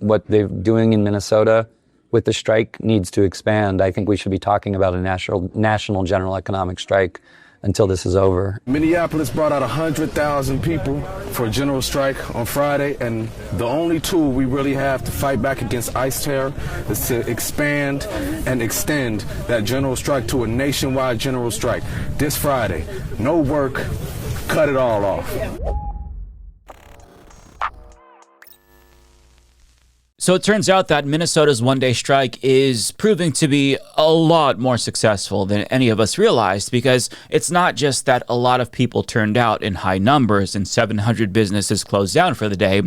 what they're doing in Minnesota with the strike needs to expand. I think we should be talking about a national general economic strike until this is over. Minneapolis brought out 100,000 people for a general strike on Friday, and the only tool we really have to fight back against ICE terror is to expand and extend that general strike to a nationwide general strike. This Friday, no work, cut it all off. So it turns out that Minnesota's one-day strike is proving to be a lot more successful than any of us realized, because it's not just that a lot of people turned out in high numbers and 700 businesses closed down for the day.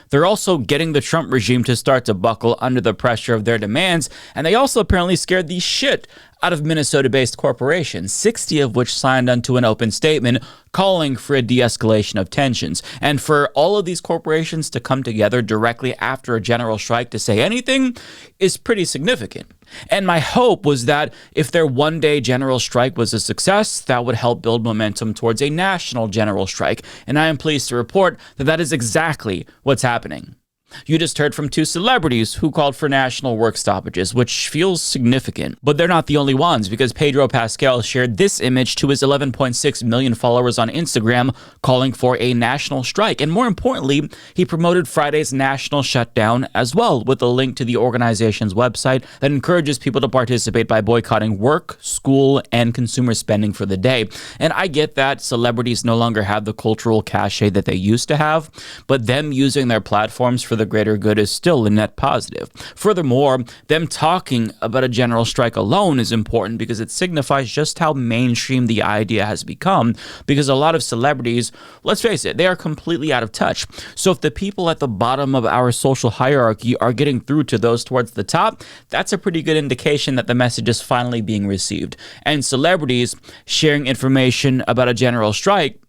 They're also getting the Trump regime to start to buckle under the pressure of their demands, and they also apparently scared the shit out of Minnesota-based corporations, 60 of which signed onto an open statement calling for a de-escalation of tensions. And for all of these corporations to come together directly after a general strike to say anything is pretty significant. And my hope was that if their one-day general strike was a success, that would help build momentum towards a national general strike. And I am pleased to report that that is exactly what's happening. You just heard from two celebrities who called for national work stoppages, which feels significant. But they're not the only ones, because Pedro Pascal shared this image to his 11.6 million followers on Instagram, calling for a national strike. And more importantly, he promoted Friday's national shutdown as well, with a link to the organization's website that encourages people to participate by boycotting work, school, and consumer spending for the day. And I get that celebrities no longer have the cultural cachet that they used to have, but them using their platforms for the greater good is still a net positive. Furthermore, them talking about a general strike alone is important because it signifies just how mainstream the idea has become, because a lot of celebrities, let's face it, they are completely out of touch. So if the people at the bottom of our social hierarchy are getting through to those towards the top, that's a pretty good indication that the message is finally being received. And celebrities sharing information about a general strike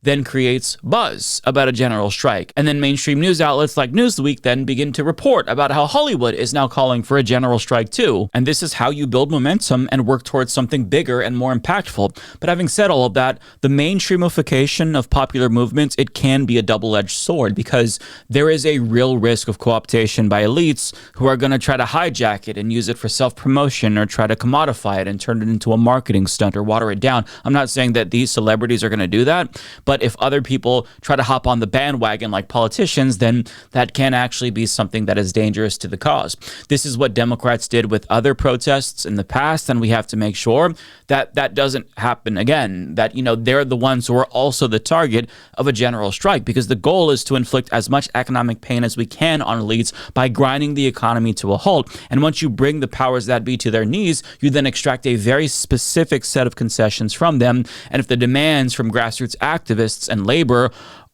then creates buzz about a general strike. And then mainstream news outlets like Newsweek then begin to report about how Hollywood is now calling for a general strike too. And this is how you build momentum and work towards something bigger and more impactful. But having said all of that, the mainstreamification of popular movements, it can be a double-edged sword, because there is a real risk of co-optation by elites who are going to try to hijack it and use it for self-promotion, or try to commodify it and turn it into a marketing stunt or water it down. I'm not saying that these celebrities are going to do that, but if other people try to hop on the bandwagon like politicians, then that can actually be something that is dangerous to the cause. This is what Democrats did with other protests in the past, and we have to make sure that that doesn't happen again, that, you know, they're the ones who are also the target of a general strike, because the goal is to inflict as much economic pain as we can on elites by grinding the economy to a halt. And once you bring the powers that be to their knees, you then extract a very specific set of concessions from them. And if the demands from grassroots activists and labor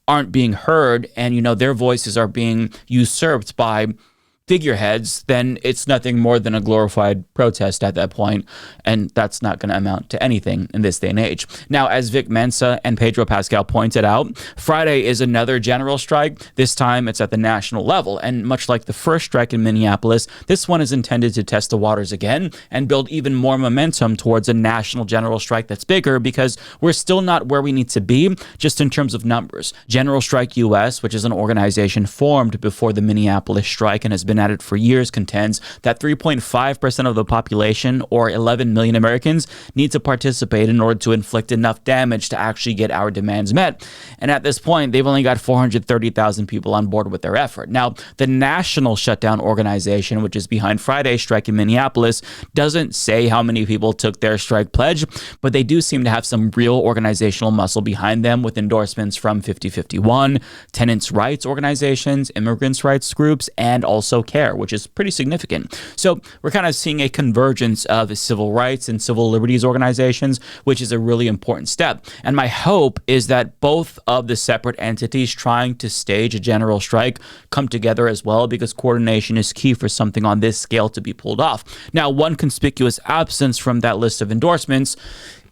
aren't being heard, and, you know, their voices are being usurped by figureheads, then it's nothing more than a glorified protest at that point, and that's not going to amount to anything in this day and age. Now, as Vic Mensa and Pedro Pascal pointed out, Friday is another general strike. This time it's at the national level, and much like the first strike in Minneapolis, this one is intended to test the waters again and build even more momentum towards a national general strike that's bigger, because we're still not where we need to be just in terms of numbers. General Strike US, which is an organization formed before the Minneapolis strike and has been at it for years, contends that 3.5% of the population, or 11 million Americans, need to participate in order to inflict enough damage to actually get our demands met. And at this point, they've only got 430,000 people on board with their effort. Now, the National Shutdown Organization, which is behind Friday's strike in Minneapolis, doesn't say how many people took their strike pledge, but they do seem to have some real organizational muscle behind them, with endorsements from 5051, tenants' rights organizations, immigrants' rights groups, and also CARE, which is pretty significant. So we're kind of seeing a convergence of civil rights and civil liberties organizations, which is a really important step. And my hope is that both of the separate entities trying to stage a general strike come together as well, because coordination is key for something on this scale to be pulled off. Now, one conspicuous absence from that list of endorsements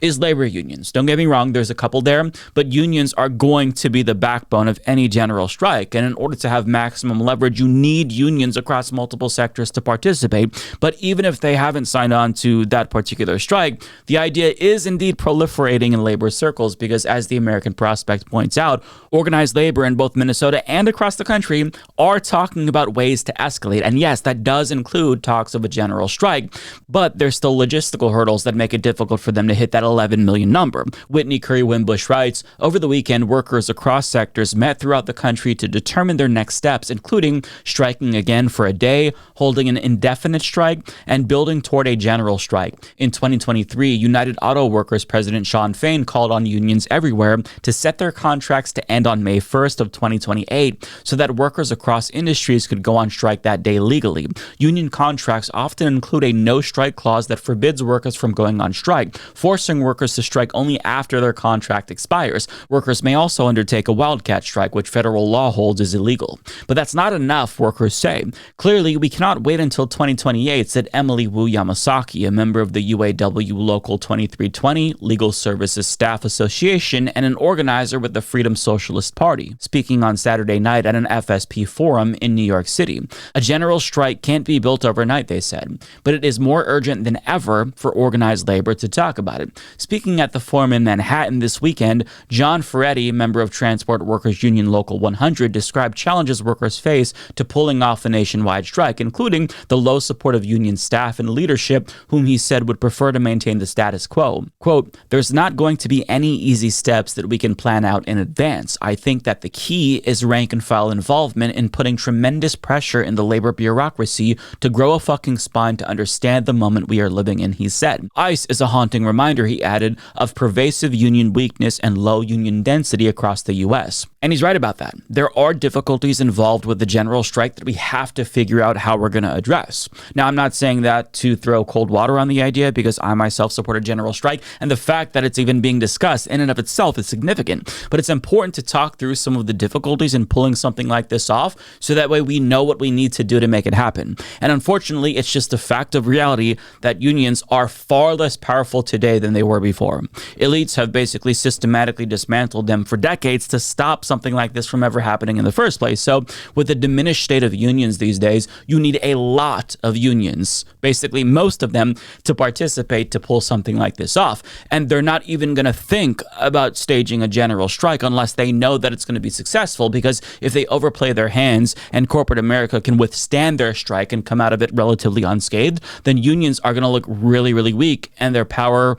is labor unions. Don't get me wrong, there's a couple there, but unions are going to be the backbone of any general strike. And in order to have maximum leverage, you need unions across multiple sectors to participate. But even if they haven't signed on to that particular strike, the idea is indeed proliferating in labor circles because, as the American Prospect points out, organized labor in both Minnesota and across the country are talking about ways to escalate. And yes, that does include talks of a general strike, but there's still logistical hurdles that make it difficult for them to hit that 11 million number. Whitney Curry Wimbush writes, over the weekend, workers across sectors met throughout the country to determine their next steps, including striking again for a day, holding an indefinite strike, and building toward a general strike. In 2023, United Auto Workers President Shawn Fain called on unions everywhere to set their contracts to end on May 1st of 2028 so that workers across industries could go on strike that day legally. Union contracts often include a no-strike clause that forbids workers from going on strike, forcing workers to strike only after their contract expires. Workers may also undertake a wildcat strike, which federal law holds is illegal. But that's not enough, workers say. Clearly, we cannot wait until 2028, said Emily Wu Yamasaki, a member of the UAW Local 2320 Legal Services Staff Association and an organizer with the Freedom Socialist Party, speaking on Saturday night at an FSP forum in New York City. A general strike can't be built overnight, they said, but it is more urgent than ever for organized labor to talk about it. Speaking at the forum in Manhattan this weekend, John Ferretti, member of Transport Workers Union Local 100, described challenges workers face to pulling off a nationwide strike, including the low support of union staff and leadership, whom he said would prefer to maintain the status quo. Quote, there's not going to be any easy steps that we can plan out in advance. I think that the key is rank and file involvement in putting tremendous pressure in the labor bureaucracy to grow a fucking spine to understand the moment we are living in, he said. ICE is a haunting reminder, he added, of pervasive union weakness and low union density across the U.S. And he's right about that. There are difficulties involved with the general strike that we have to figure out how we're going to address. Now, I'm not saying that to throw cold water on the idea because I myself support a general strike, and the fact that it's even being discussed in and of itself is significant. But it's important to talk through some of the difficulties in pulling something like this off so that way we know what we need to do to make it happen. And unfortunately, it's just a fact of reality that unions are far less powerful today than they were before. Elites have basically systematically dismantled them for decades to stop something like this from ever happening in the first place. So with the diminished state of unions these days, you need a lot of unions, basically most of them, to participate to pull something like this off. And they're not even going to think about staging a general strike unless they know that it's going to be successful, because if they overplay their hands and corporate America can withstand their strike and come out of it relatively unscathed, then unions are going to look really, really weak and their power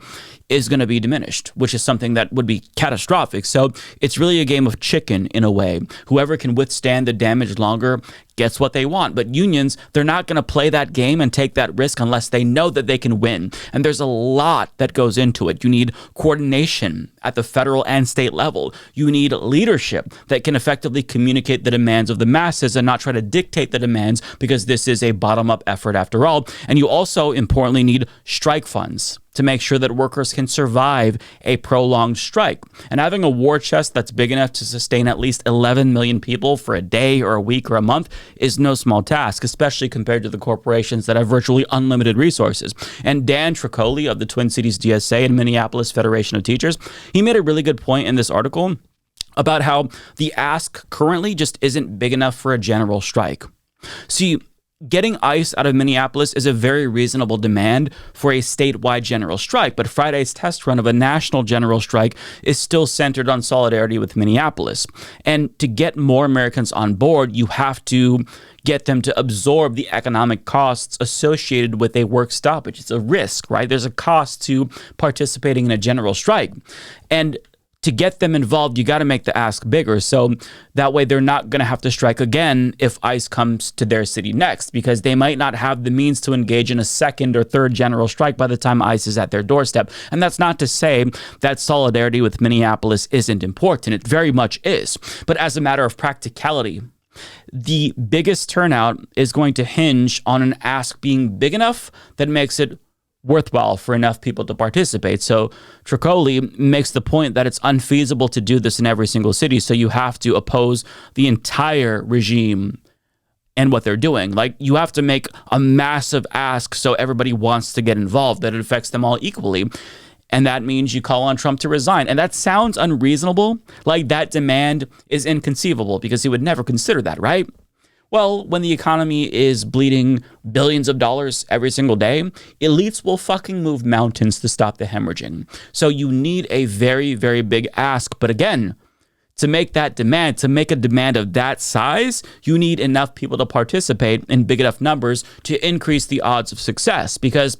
is going to be diminished, which is something that would be catastrophic. So it's really a game of chicken in a way. Whoever can withstand the damage longer gets what they want. But unions, they're not going to play that game and take that risk unless they know that they can win. And there's a lot that goes into it. You need coordination at the federal and state level. You need leadership that can effectively communicate the demands of the masses and not try to dictate the demands, because this is a bottom-up effort after all. And you also, importantly, need strike funds to make sure that workers can survive a prolonged strike. And having a war chest that's big enough to sustain at least 11 million people for a day or a week or a month is no small task, especially compared to the corporations that have virtually unlimited resources. And Dan Tricoli of the Twin Cities DSA and Minneapolis Federation of Teachers, he made a really good point in this article about how the ask currently just isn't big enough for a general strike. See, getting ICE out of Minneapolis is a very reasonable demand for a statewide general strike, but Friday's test run of a national general strike is still centered on solidarity with Minneapolis. And to get more Americans on board, you have to get them to absorb the economic costs associated with a work stoppage. It's a risk, right? There's a cost to participating in a general strike. And to get them involved, you got to make the ask bigger. So that way they're not going to have to strike again if ICE comes to their city next, because they might not have the means to engage in a second or third general strike by the time ICE is at their doorstep. And that's not to say that solidarity with Minneapolis isn't important. It very much is. But as a matter of practicality, the biggest turnout is going to hinge on an ask being big enough that makes it worthwhile for enough people to participate. So Tricoli makes the point that it's unfeasible to do this in every single city, so you have to oppose the entire regime and what they're doing. Like, you have to make a massive ask so everybody wants to get involved, that it affects them all equally. And that means you call on Trump to resign. And that sounds unreasonable. Like that demand is inconceivable because he would never consider that, right? Well, when the economy is bleeding billions of dollars every single day, elites will fucking move mountains to stop the hemorrhaging. So you need a very, very big ask. But again, to make that demand, to make a demand of that size, you need enough people to participate in big enough numbers to increase the odds of success. Because,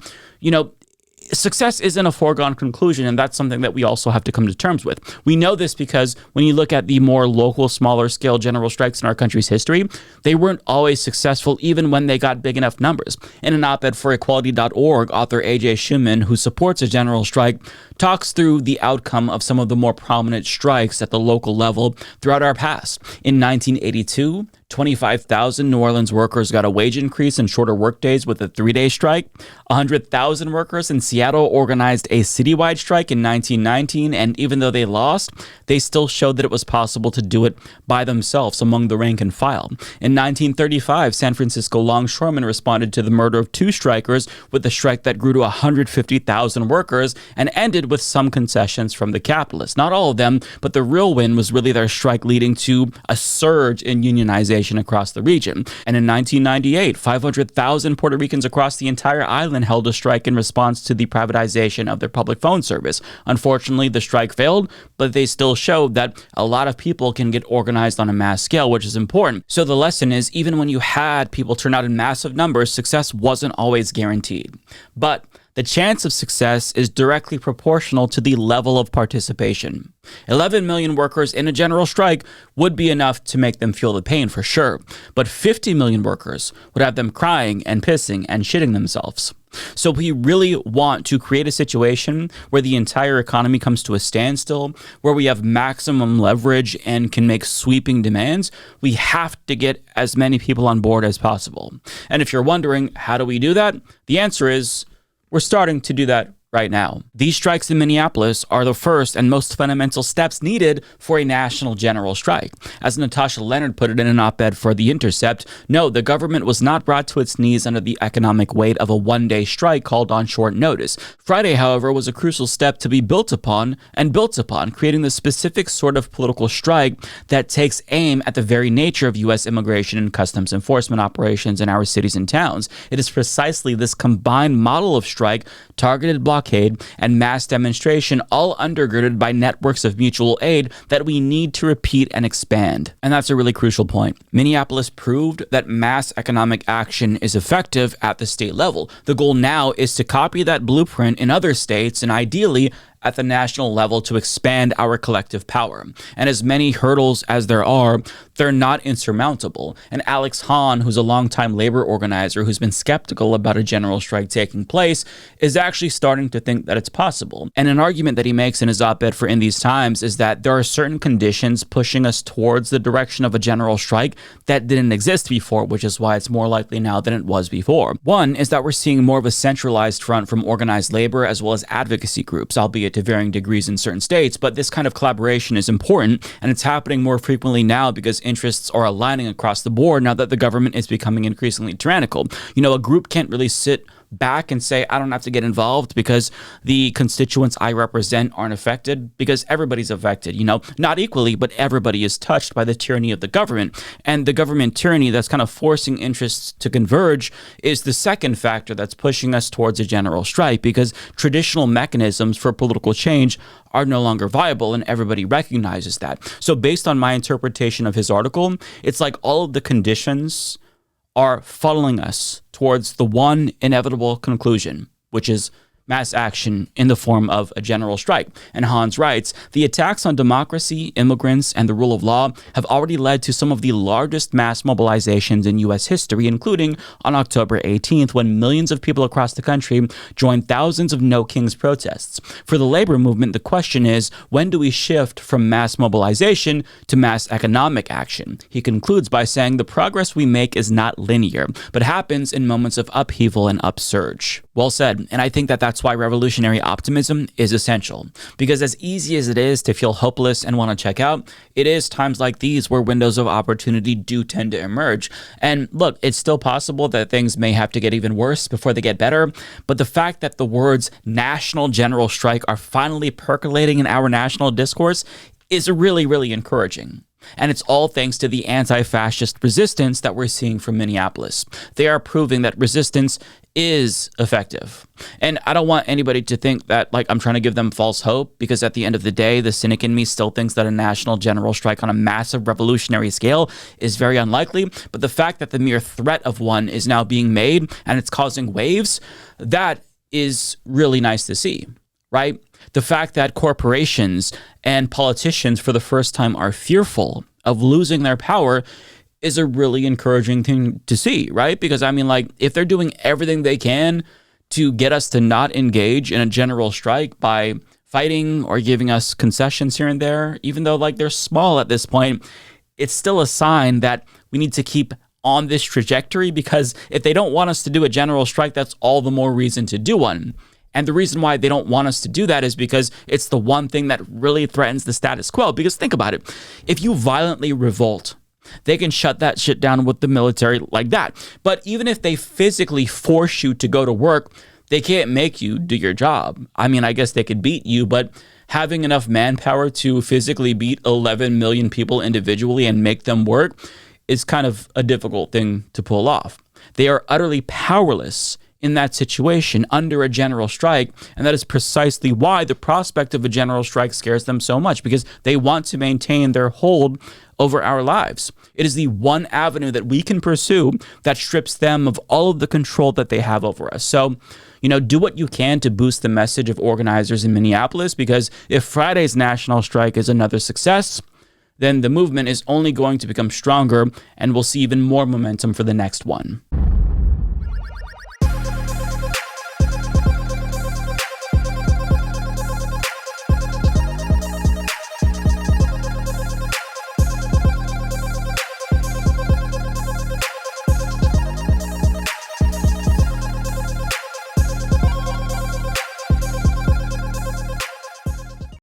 success isn't a foregone conclusion, and that's something that we also have to come to terms with. We know this because when you look at the more local, smaller scale general strikes in our country's history, they weren't always successful even when they got big enough numbers. In an op-ed for equality.org, author A.J. Schumann, who supports a general strike, talks through the outcome of some of the more prominent strikes at the local level throughout our past. In 1982, 25,000 New Orleans workers got a wage increase and shorter workdays with a 3-day strike. 100,000 workers in Seattle organized a citywide strike in 1919, and even though they lost, they still showed that it was possible to do it by themselves among the rank and file. In 1935, San Francisco longshoremen responded to the murder of 2 strikers with a strike that grew to 150,000 workers and ended with some concessions from the capitalists. Not all of them, but the real win was really their strike, leading to a surge in unionization across the region. And in 1998, 500,000 Puerto Ricans across the entire island held a strike in response to the privatization of their public phone service. Unfortunately, the strike failed, but they still showed that a lot of people can get organized on a mass scale, which is important. So the lesson is, even when you had people turn out in massive numbers, success wasn't always guaranteed. But the chance of success is directly proportional to the level of participation. 11 million workers in a general strike would be enough to make them feel the pain for sure, but 50 million workers would have them crying and pissing and shitting themselves. So we really want to create a situation where the entire economy comes to a standstill, where we have maximum leverage and can make sweeping demands. We have to get as many people on board as possible. And if you're wondering, how do we do that? The answer is, we're starting to do that right now. These strikes in Minneapolis are the first and most fundamental steps needed for a national general strike. As Natasha Leonard put it in an op-ed for The Intercept, no, the government was not brought to its knees under the economic weight of a one-day strike called on short notice. Friday, however, was a crucial step to be built upon, creating the specific sort of political strike that takes aim at the very nature of U.S. immigration and customs enforcement operations in our cities and towns. It is precisely this combined model of strike, targeted blockade, and mass demonstration, all undergirded by networks of mutual aid, that we need to repeat and expand. And that's a really crucial point. Minneapolis proved that mass economic action is effective at the state level. The goal now is to copy that blueprint in other states and ideally at the national level to expand our collective power. And as many hurdles as there are, they're not insurmountable. And Alex Hahn, who's a longtime labor organizer who's been skeptical about a general strike taking place, is actually starting to think that it's possible. And an argument that he makes in his op-ed for In These Times is that there are certain conditions pushing us towards the direction of a general strike that didn't exist before, which is why it's more likely now than it was before. One is that we're seeing more of a centralized front from organized labor as well as advocacy groups, albeit to varying degrees in certain states, but this kind of collaboration is important, and it's happening more frequently now because interests are aligning across the board now that the government is becoming increasingly tyrannical. A group can't really sit back and say, I don't have to get involved because the constituents I represent aren't affected, because everybody's affected, not equally, but everybody is touched by the tyranny of the government. And the government tyranny that's kind of forcing interests to converge is the second factor that's pushing us towards a general strike, because traditional mechanisms for political change are no longer viable, and everybody recognizes that. So based on my interpretation of his article, it's like all of the conditions are funneling us towards the one inevitable conclusion, which is mass action in the form of a general strike. And Hans writes, the attacks on democracy, immigrants, and the rule of law have already led to some of the largest mass mobilizations in U.S. history, including on October 18th, when millions of people across the country joined thousands of No Kings protests. For the labor movement, the question is, when do we shift from mass mobilization to mass economic action? He concludes by saying the progress we make is not linear, but happens in moments of upheaval and upsurge. Well said. And I think that that's why revolutionary optimism is essential. Because as easy as it is to feel hopeless and want to check out, it is times like these where windows of opportunity do tend to emerge. And look, it's still possible that things may have to get even worse before they get better. But the fact that the words national general strike are finally percolating in our national discourse is really, really encouraging. And it's all thanks to the anti-fascist resistance that we're seeing from Minneapolis. They are proving that resistance is effective. And I don't want anybody to think that like I'm trying to give them false hope, because at the end of the day, the cynic in me still thinks that a national general strike on a massive revolutionary scale is very unlikely. But the fact that the mere threat of one is now being made and it's causing waves, that is really nice to see, right? The fact that corporations and politicians for the first time are fearful of losing their power is a really encouraging thing to see, right? Because I mean, like, if they're doing everything they can to get us to not engage in a general strike by fighting or giving us concessions here and there, even though like they're small at this point, it's still a sign that we need to keep on this trajectory, because if they don't want us to do a general strike, that's all the more reason to do one. And the reason why they don't want us to do that is because it's the one thing that really threatens the status quo. Because think about it. If you violently revolt, they can shut that shit down with the military like that. But even if they physically force you to go to work, they can't make you do your job. I mean, I guess they could beat you, but having enough manpower to physically beat 11 million people individually and make them work is kind of a difficult thing to pull off. They are utterly powerless in that situation under a general strike, and that is precisely why the prospect of a general strike scares them so much, because they want to maintain their hold over our lives. It is the one avenue that we can pursue that strips them of all of the control that they have over us. So, do what you can to boost the message of organizers in Minneapolis, because if Friday's national strike is another success, then the movement is only going to become stronger, and we'll see even more momentum for the next one.